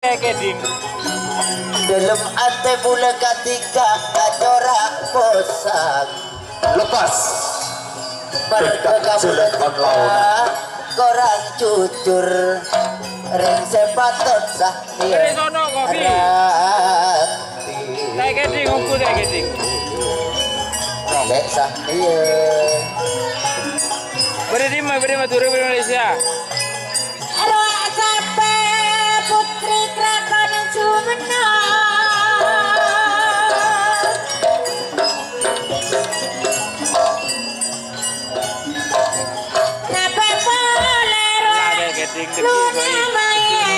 Keding dalam ate bula ketika kacorak bosan lepas mereka Jelet online. korang jujur ring sepatot sah Ini sono kopi. hati Kayak keding ngumpul kayak keding. lek sah iya Beri mah turun Indonesia. Roak sape putri kraton Sumenep. Nape boleh roak Kayak keding luna maya.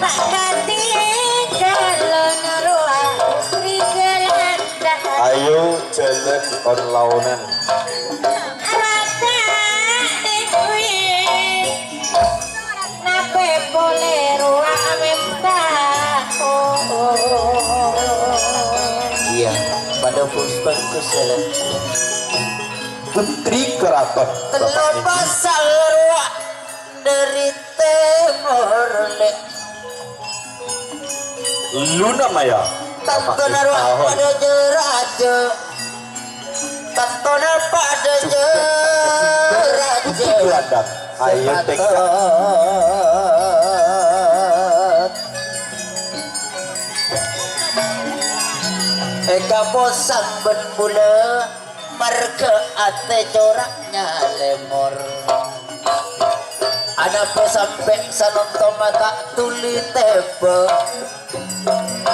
Tak ganti calon roak putri gelanda. ayo jalan on launan iya pada puspa kusalah putri keraton telur pasal ruak dari timur lek Luna Maya tantona ruak pada jeraja tantona pada jeraja Belanda ayo teka eka posang ben bula marga ate coraknya lemor ada pe sampai sanonto mata tuli tebe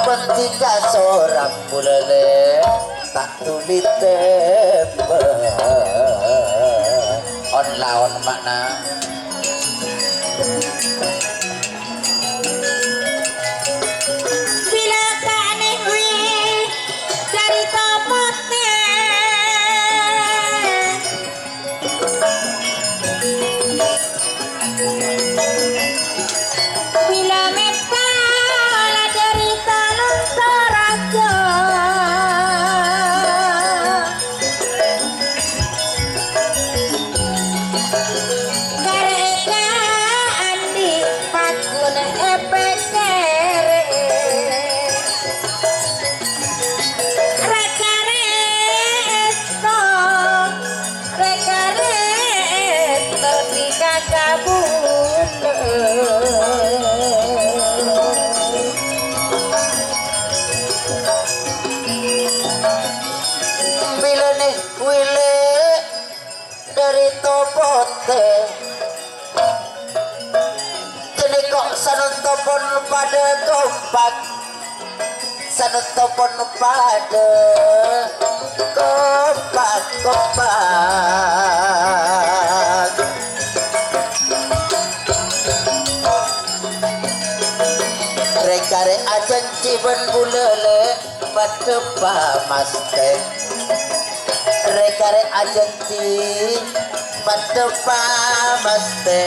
pentika seorang bulele tak tuli tebe on lawan makna bila kane gue dari topotnya bila metal dari talon toraja karena andi pakun epekere rekaresto rekaresto tika kabun bila nih wile dari topote jadi kok sanotopon pada kompak sanotopon pada kompak rekare ajan ciben bulele pada pamaste rekare ajan ci pada pamaste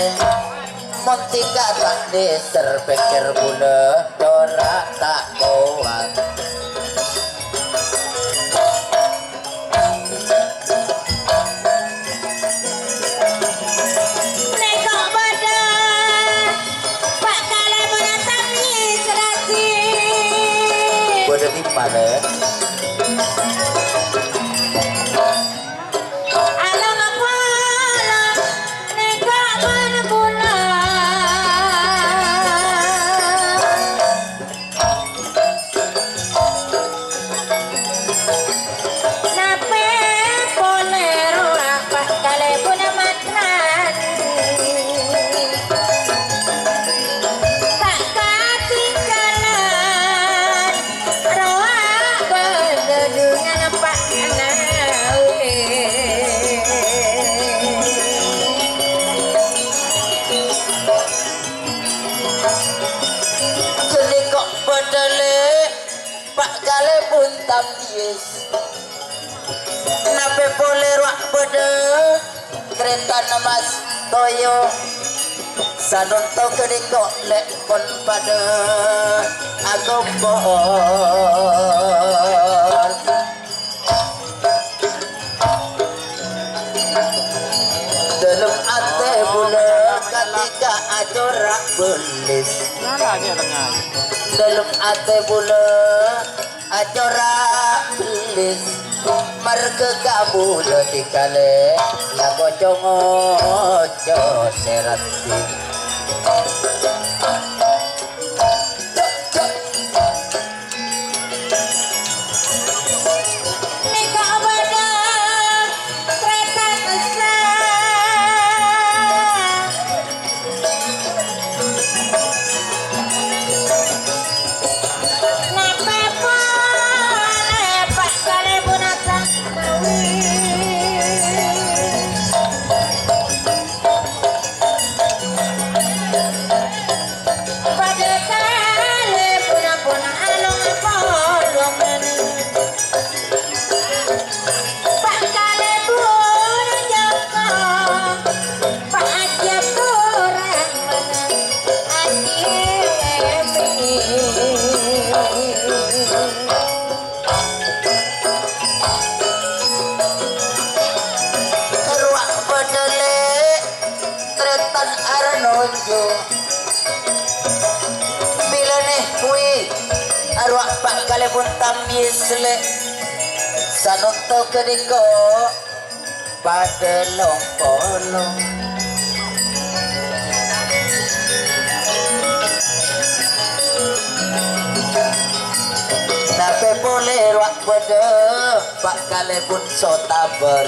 montika tak deser pikir bule dora tak kuat Nekok pada Pak Kale menatami serasi pada timpada Alang apala Nekok menepula Nape bolero Pak Kale pun matran tak ketinggalan roa berdedungan Pak Nawe jadi kok bedele Pak Kale pun tambies nape boleh ruak bede kereta namas toyo sanonto kediko lek pon pada aku bohong ate bule ketika acorak belis Nala dia tengah. dalam ate bule acorak belis marga kamu dikale lagu congoco serati Nika badan kereta besar Nepe pone pak kale bunatan pada kale puna-puna alung polong Pak kale pun joko Pak aja kurang ruak bedele tretan arnojo bila nih kui arwah pak kale pun tamis le sanunto kediko pada longkolong nape boleh ruak bede pak kale pun sotaber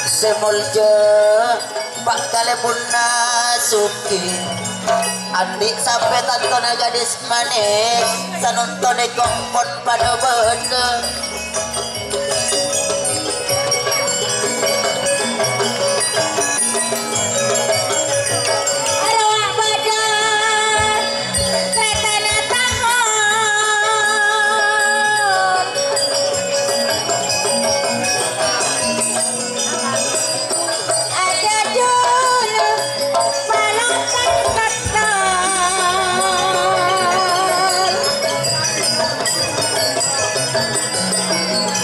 semulje pak kale pun nasuki adik sampai tantone gadis manis sanuntone kompon pada bede Arwah badan kereta tangan ada dulu palokan ketan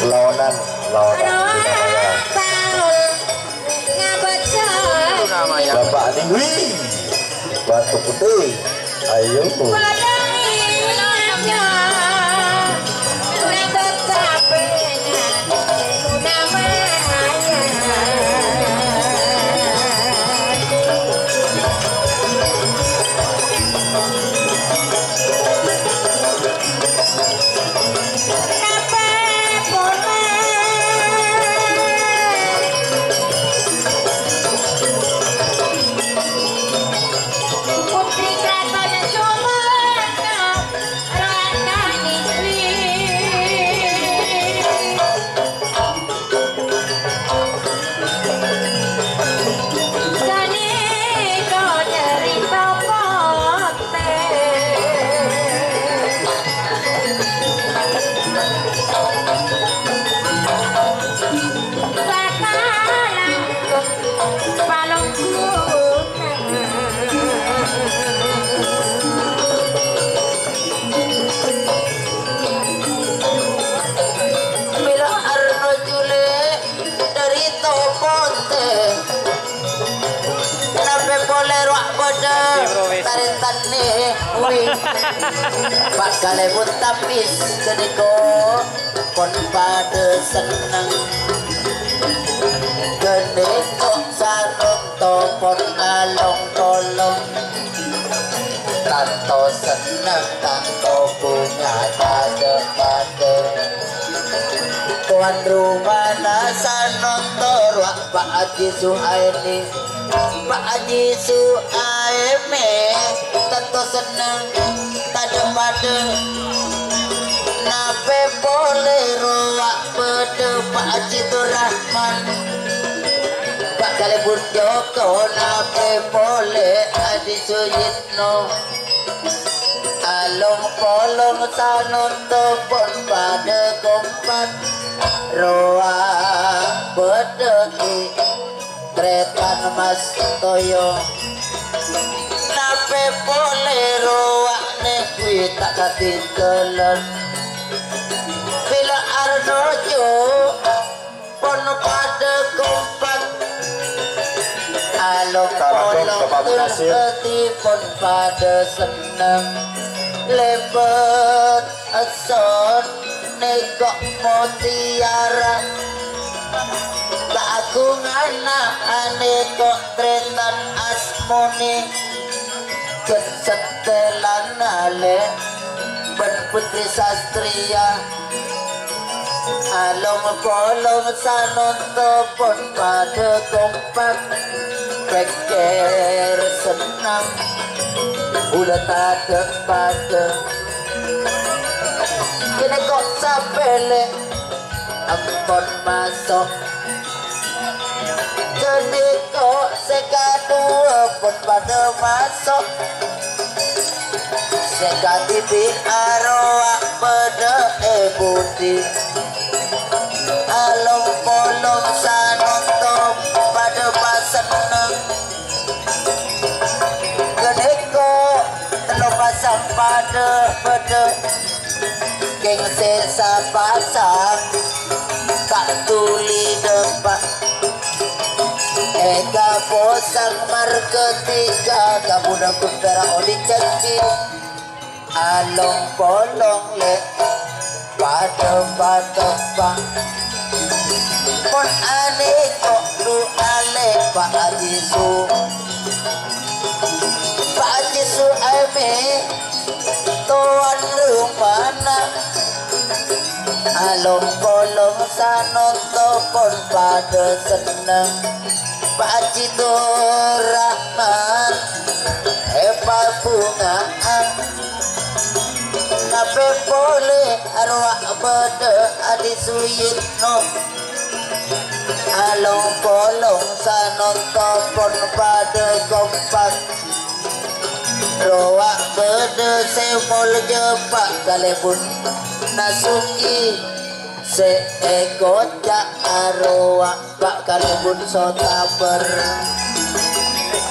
lawanan Arwah Paul ngabaca Itu namanya. bapak nih wih batu putih ayo Putri Keraton Sumenep Radani Sani kau derita pote Sakalang palungku bila arno jule dari toponte nape boleh ruak bede tarintan nih wih pak kale pun tapis kediko pon pada seneng kediko sanung topon along tolong tanto seneng tanto punya pada tuan rumah nasa nonton wak Pak Haji Suhaimi Pak Haji Suhaimi tentu seneng tada pada nape boleh ruak bede Pak Haji Rahman Pak Kalibun Joko nape boleh Adi Suyitno along polong sanonto pon pada kompak roa bedeki tretan mas toyo nape boleh roa nekwi tak katinggalan bila arnojo pon pada kompak along Kalong polong Bapak Nasir. pun pada seneng lebet ason negok mutiara tak aku ngana anekok tretan asmoni kesetelan ale ben putri sastria along polong sanonto pun pada kompak peker senang udah tak ada pada kini kok sapele ampun masuk kini kok sekadua pun pada masuk sekadipi arwah pada budi along polong sanonto pada paseneng geneko telo pasang pada geng sesa pasang tak tuli depan eka posang marketika kamu nakut perak oli ceci along polong le pada bang pon ane kok du ale Pak Haji Su ame tuan rumana along polong sanonto pon pada seneng Pak Haji Rahman Epa bungaan ngape boleh arwah beda Adi Suyitno along polong sanonto pon pada kompak roak beda semol jepak kalebun nasuki seekor jak arwah pak kalebun sotaber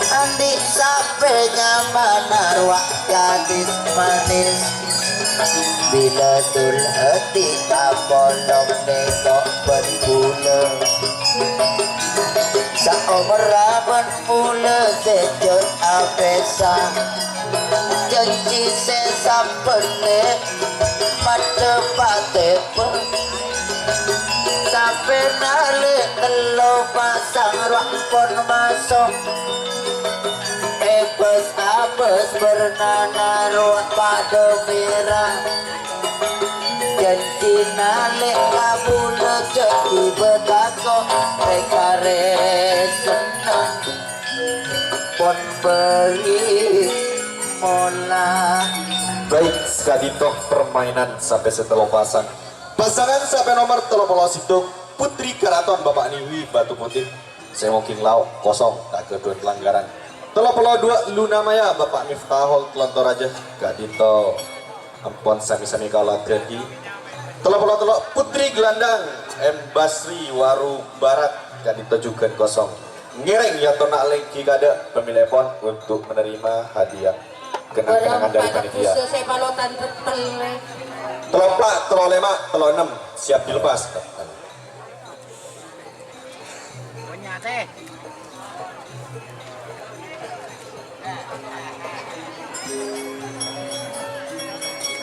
andi sampai nyaman arwah gadis manis bila tul hati apolong nekok berguna saomeraban mula sejut apesa janji sesa pelik mata patepe sampai nalik telo pasang ruang pun masuk apes bernana ruang pada merah janji nalik kabula jadi betako rekare senang pun beri mola. Baik, sekaditok permainan sampai setelah pasang. Pasangan sampai nomor 30 sidung Putri Keraton Bapak Niwi Batu Putih. Saya mau king lau kosong tak kedua pelanggaran. 32 Luna Maya Bapak Miftahul Telontor aja Kadito ampun sami-sami kalah jadi. 33 Putri Gelandang M Basri Waru Barat Kadito juga kosong. Ngiring ya tonak lagi kada pemilih pon untuk menerima hadiah kenang-kenangan dari panitia. Telopak, telolema, telonem siap dilepas.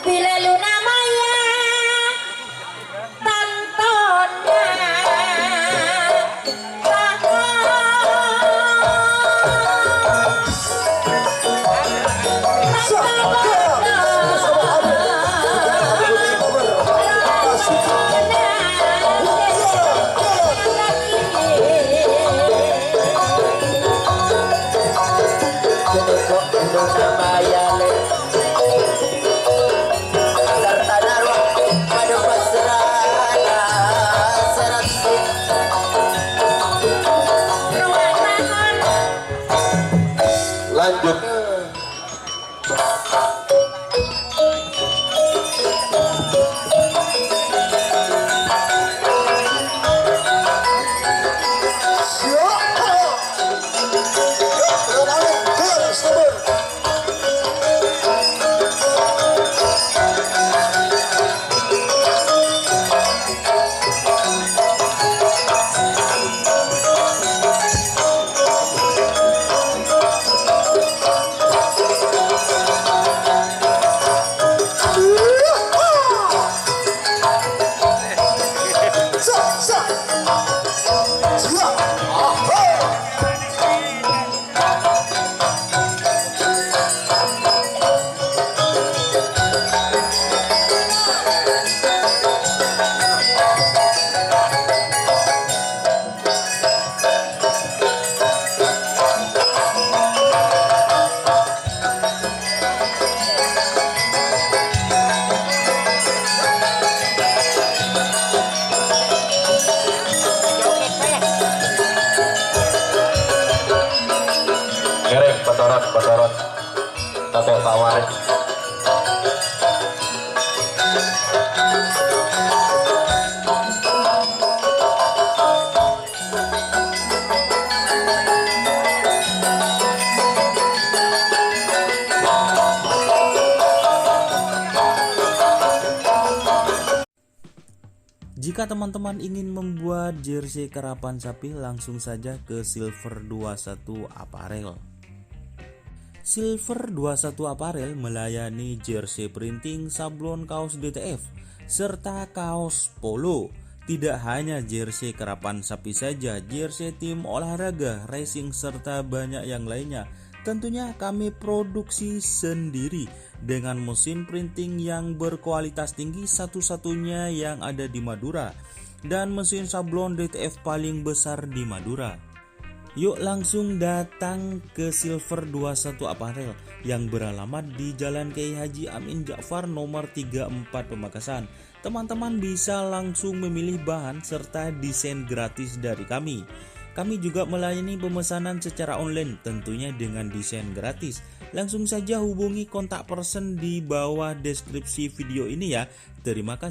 Bila Luna Maya tontonnya lanjut. Ngereng batoron tato tawarin. Jika teman-teman ingin membuat jersey karapan sapi, langsung saja ke Silver 21 Apparel. Silver 21 Apparel melayani jersey printing, sablon kaos DTF, serta kaos polo. Tidak hanya jersey karapan sapi saja, jersey tim olahraga, racing, serta banyak yang lainnya. Tentunya kami produksi sendiri dengan mesin printing yang berkualitas tinggi, satu-satunya yang ada di Madura, dan mesin sablon DTF paling besar di Madura. Yuk langsung datang ke Silver 21 Apparel yang beralamat di Jalan Kiai Haji Amin Ja'far nomor 34 Pamekasan. Teman-teman bisa langsung memilih bahan serta desain gratis dari kami. Kami juga melayani pemesanan secara online, tentunya dengan desain gratis. Langsung saja hubungi kontak person di bawah deskripsi video ini ya. Terima kasih.